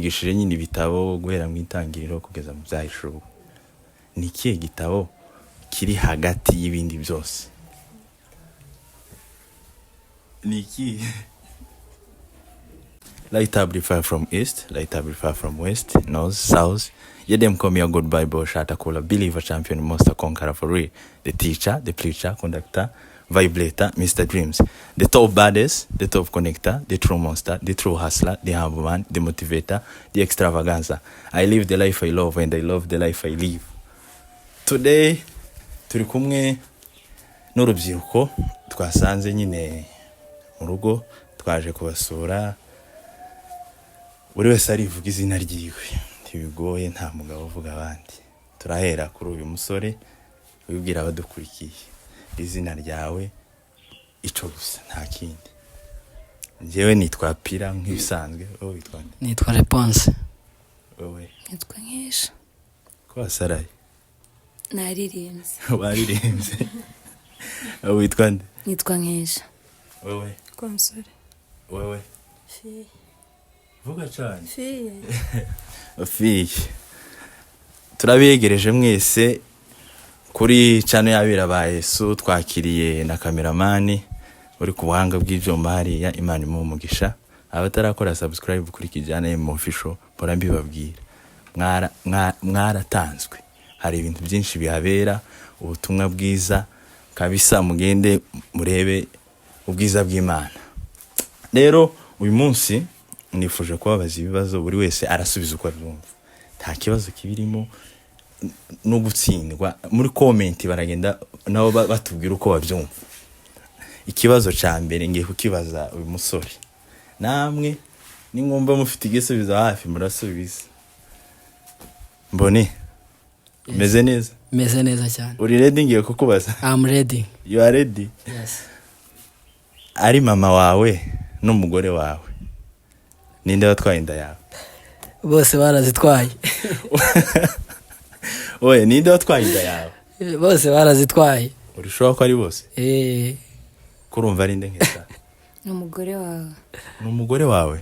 Gishije nyine ibitabo guhera mu itangiriro kugeza mu byahishuru. Ni ikihe gitabo kiri hagati y'ibindi byose? Ni iki? Light up far from east, light up far from west, north, south. Yeah, them call me a good Bible shatter caller, believer, champion, monster, conqueror for real. The teacher, the preacher, conductor, vibrator, Mr. Dreams. The top baddest, the top connector, the true monster, the true hustler, the humble man, the motivator, the extravaganza. I live the life I love and I love the life I live. Today, turi kumwe n'urubyiruko twasanze nyine mu rugo, twaje kubasura. Buri wese arivuga izina ryiwe, ntibigoye, nta mugabo uvuga abandi. Turahera kuri uyu musore wibwira abadukurikiye izina ryawe ico gusa nta kindi. Njyewe nitwa Pira nk'ibisanzwe. Wowe witwa nde? Nitwa Response. Wowe? Nitwa Nkesha. Ko wasaraye? Naririmbye. Waririmbye. Wowe witwa nde? Nitwa Nkesha. Wowe? Konsore. Wowe? Fi. Vuga cyane. Fi. Fi. Turabegereje mwese kuri channel yabira ba Yesu. Twakiriye na cameraman uri ku buhanga bw'ibyuma hariya. Imana imumugisha. Abatarakora subscribe kuri kijana mu official bora mbibabwira. Mwaratanzwe. Hari ibintu byinshi bihabera, ubutumwa bwiza kabisa, mugende murebe ubwiza bw'Imana. Rero uyu munsi nifuje kubabaza ibibazo, buri wese arasubiza uko abyumva. Nta kibazo kibirimo no gutsindwa. Muri comment baragenda nabo batubwira uko babyumva. Ikibazo ca mbere ngiye kukibaza uyu musore. Namwe ni ngomba mufite igisubizo hafi murasubiza. Mbone meze neza? Meze neza cyane. Uri ready? Ngiye kukubaza. I'm ready. You are ready? Yes. Ari mama wawe n'umugore wawe, ninde watwaye inda yawe? Bose barazitwaye. Oye, ninde watwaye inda yawe? Bose barazitwaye. Urishobora ko ari bose? Kurumva ari nde nkesa? N'umugore wawe. N'umugore wawe?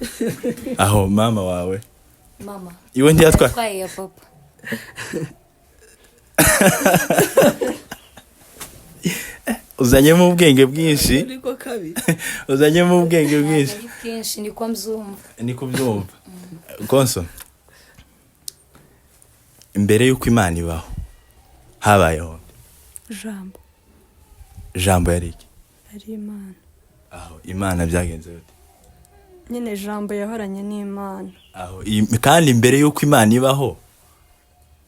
Aho mama wawe? Mama. Iwe ndi yatwaye? Yatwaye ya papa. Uzanye mu ubwenge bwinshi. Niko kabi. Uzanye mu ubwenge bwinshi. Bwinshi ni kwa mzumva. Ni kubyumva. Konso. Imbere yuko Imana ibaho habayeho Jambo. Jambo yari iki? Ari Imana. Aho Imana byagenze bite? Nyine jambo yahoranye n'Imana. Aho kandi imbere yuko Imana ibaho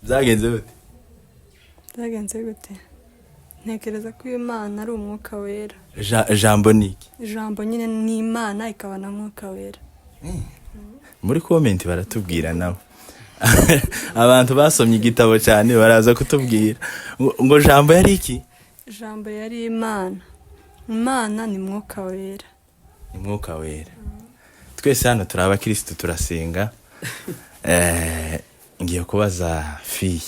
byagenze bite? Byagenze gute? Ntekereza ko Imana ari umwuka wera. Jambo ni iki? Jambo nyine ni Imana ikaba na mwuka wera. Muri comment baratubwira nawe. Abantu basomye igitabo cyane baraza kutubwira ngo jambo yari iki? Jambo yari Imana. Imana ni mwuka wera. Ni mwuka wera. Twese hano turi abakristo turasenga. Ngiye kubaza fiye.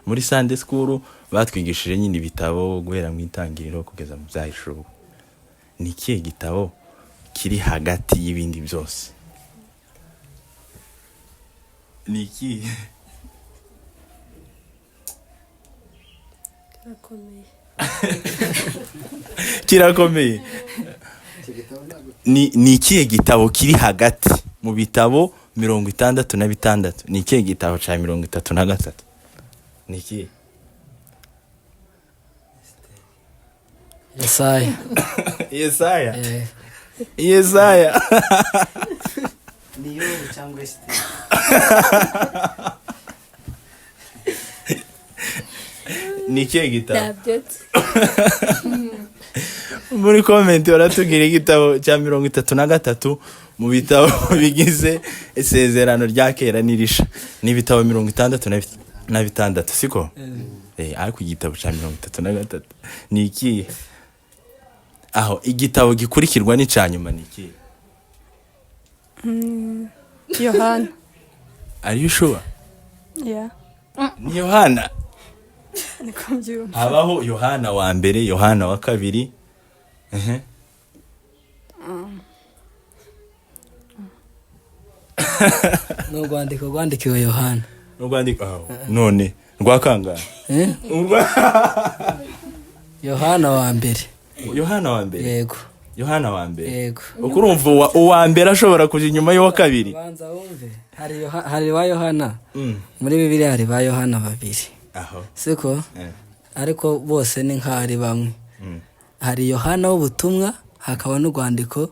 Muri Sunday school batwigishije nyine ibitabo guhera mu itangiriro kugeza mu byahishuru. Ni ikihe gitabo kiri hagati y'ibindi byose? Ni iki? Kirakomeye. Ni ikihe gitabo kiri hagati mu bitabo 66? Ni ikihe gitabo ca 33? Ni iki? Yesaya. Yesaya. Yesaya. Niyo cyangwa Esther. Ni ikihe gitabo? Nabyotse. Muri comment baratubwira igitabo cya 33 mu bitabo bigize isezerano rya kera nirisha. Ni ibitabo 66 siko? Ariko igitabo cya 33 ni iki? Aho igitabo gikurikirwa n'icanyuma ni iki? Yohana. Are you sure? Yeah. Ni Yohana. Niko mbyumva. Habaho Yohana wa mbere, Yohana wa kabiri. n'urwandiko rwandikiwe Yohana. Urwandiko none rwakangahe? Yohana wa mbere. Yohana wa mbere. Yego. Yohana wa mbere. Yego. Ukurumva uwa mbere ashobora kuja inyuma y'uwa kabiri. Banza wumve. Hari wa Yohana. Muri Bibiliya hari ba Yohana babiri. Aho. Siko? Ariko bose ni nk'ari bamwe. Hari Yohana w'ubutumwa, hakaba n'urwandiko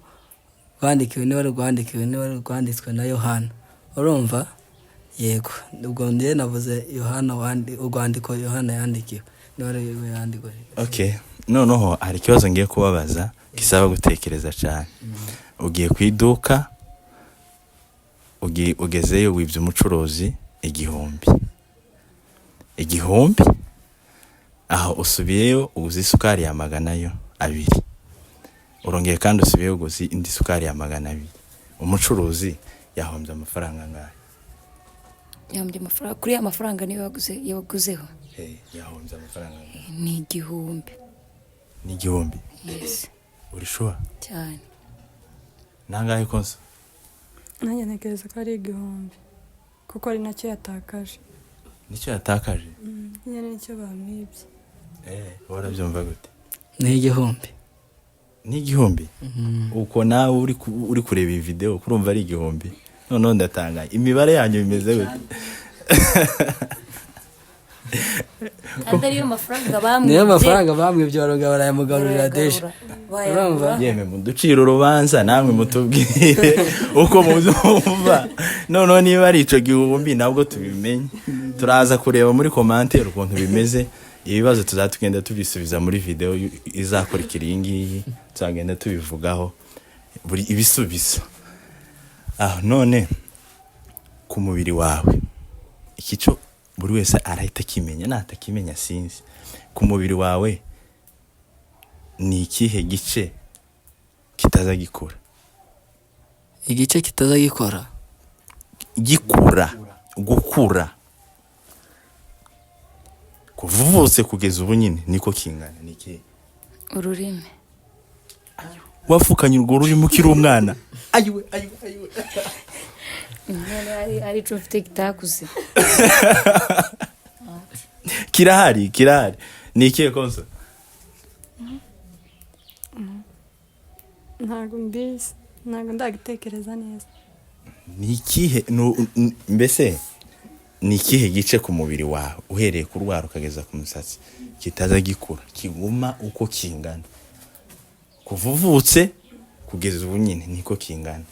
rwandikiwe niwe rwanditswe na Yohana. Urumva? Yego. Ubwo ndiye navuze Yohana urwandiko Yohana yandikiwe. Niwe yandikiwe. Okay. Noneho hari ikibazo ngiye kubabaza gisaba gutekereza cyane. Ugiye kwiduka, ugezeyo wibye umucuruzi igihumbi. Aho usubiyeyo uguze isukari ya 200. Urongeye kandi usubiyeyo uguze indi sukari ya 200. Umucuruzi yahombye amafaranga ngahe? Yahombye amafaranga kuri ya mafaranga niyo yaguzeho. Yahombye amafaranga ni igihumbi. Ni igihumbi? Yes. Uri sure? Cyane. Nangahe konso? Nanjye ntekereza ko ari igihumbi kuko ari nacyo yatakaje. Nicyo yatakaje? Nyine nicyo bamwibye. Warabyumva gute? Ni igihumbi. Ni igihumbi? Uko nawe uri kureba iyi video kurumva ari igihumbi. None ndatanga imibare yanyu bimeze gute? Niyo mafaranga bamwibye baroga barayamugarurira deje. Urumva? Yeme muducira urubanza namwe mutubwire uko muzumva. None niba ari ico gihumbi nabwo tubimenye. Turaza kureba muri commentaire ukuntu bimeze. Ibibazo tuzatugenda tubisubiza muri video izakurikira iyi ngiyi. Tuzagenda tubivugaho buri ibisubizo. None ku mubiri wawe ikico buri wese arahita kimenya natakimenya sinzi. Ku mubiri wawe ni ikihe gice kitaza gikura? Igice kitaza gikora? Gukura. Kuvuvuse kugeza ubu nyine niko kingana niki? Ururimi. Wafukanye urwo rurimi ukiri umwana? Ayiwe. Ari cyo mfite kitakuze. Kirahari. Ni ikihe konso? Ntabwo mbizi. Ntabwo ndagitekereza neza. Ni ikihe mbese ni ikihe gice ku mubiri wawe uhereye ku rwara ukageza ku musatsi kitaza gikura kiguma uko kingana? Kuvuvutse kugeza ubu nyine niko kingana.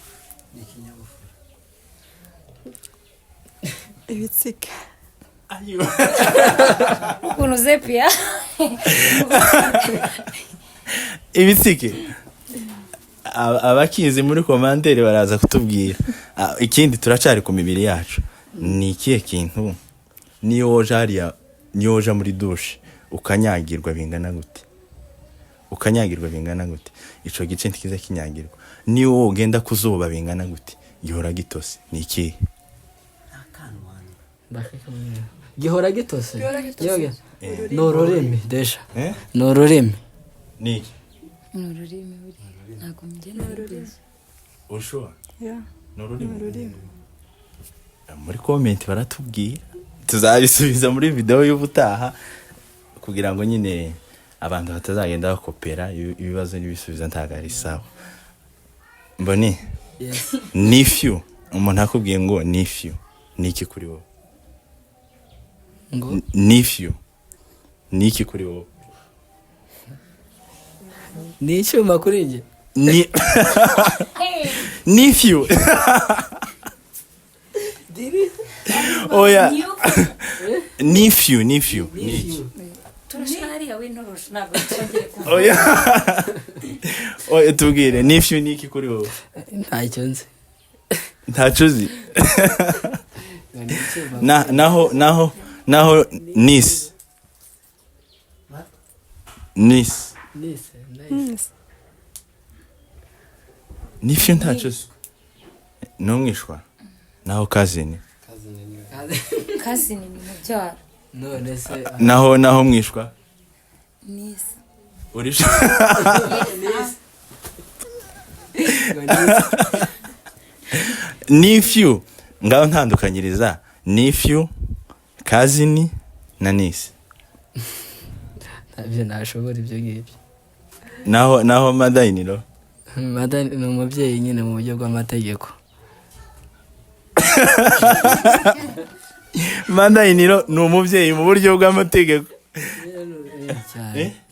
Ibitsike. Unuze pia. Ibitsike. Abakizi muri commentaire baraza kutubwira. Ikindi turacari ku mibiri yacu. Ni ikihe kintu niyo woja muri douche ukanyagirwa bingana gute? Ico gice ntikiza kinyagirwa. Niyo wogenda kuzuba bingana gute? Gihora gitose. Ni ikihe? Gihora gitose. N'ururimi deja. Ni iki? N'ururimi ntabwo mugena. Ushobora? Yeah. N'ururimi. Muri comment baratubwira. Tuzabisubiza muri video y'ubutaha kugira ngo nyine abantu batazagenda bakopera ibibazo n'ibisubiza ntagari sawa. Mboni? Yes. Nifyu. Umuntu akubwiye ngo nifyu. Niki kuri wowe? Ngo nifyu. Niki kuri wowe? Ni icyuma kuri nge. Nifyu. Oya. Nifyu. Turashari yawe ntorosha ntabwo twongeye kuvuga. Oya tubwire nifyu niki kuri wowe? Ntacyo nzi. Ntacyo uzi? Naho nis. Nifyu ntacyo uzi? N'umwishwa? Naho kazini? Kazini ni mubyara. None se naho mwishwa? Nisi. Urisha? nephew ngaho ntandukanyiriza nephew cousin na niece ntabyo nashobora ibyo ngibyo. naho mother-in-law Ni umubyeyi nyine mu buryo bw'amategeko. mother-in-law ni umubyeyi mu buryo bw'amategeko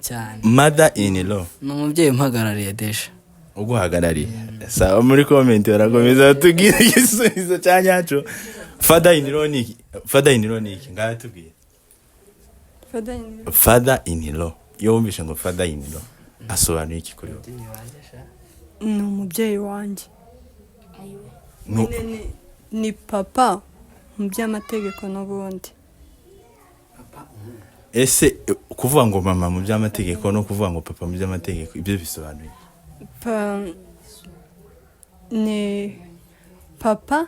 cyane mother-in-law ni umubyeyi umpagarariye desha. uguhagarariye sawa. muri comment barakomeza batubwira igisubizo cya nyaco. father-in-law ni iki ngaho tubwire. father-in-law iyo wumvishe ngo father-in-law asobanuye iki kuri wowe? ni umubyeyi wanjye, ni papa mu by'amategeko n'ubundi. ese kuvuga ngo mama mu by'amategeko no kuvuga ngo papa mu by'amategeko ibyo bisobanuye? Ni papa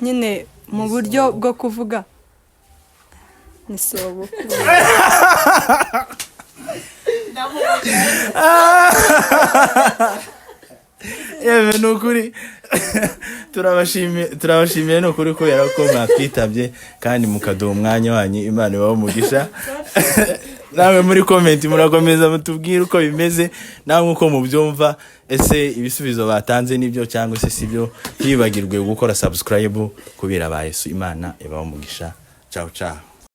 nyine mu buryo bwo kuvuga ni sobukuru. yewe ni ukuri turabashimiye ni ukuri kubera ko mwatwitabye kandi mukaduha umwanya wanyu. Imana ibahe umugisha. namwe muri comment murakomeza mutubwire uko bimeze namwe uko mubyumva. ese ibisubizo batanze nibyo cyangwa se sibyo? ntibibagirwe gukora subscribe kubera ba Yesu. Imana ibahe umugisha. Ciao ciao.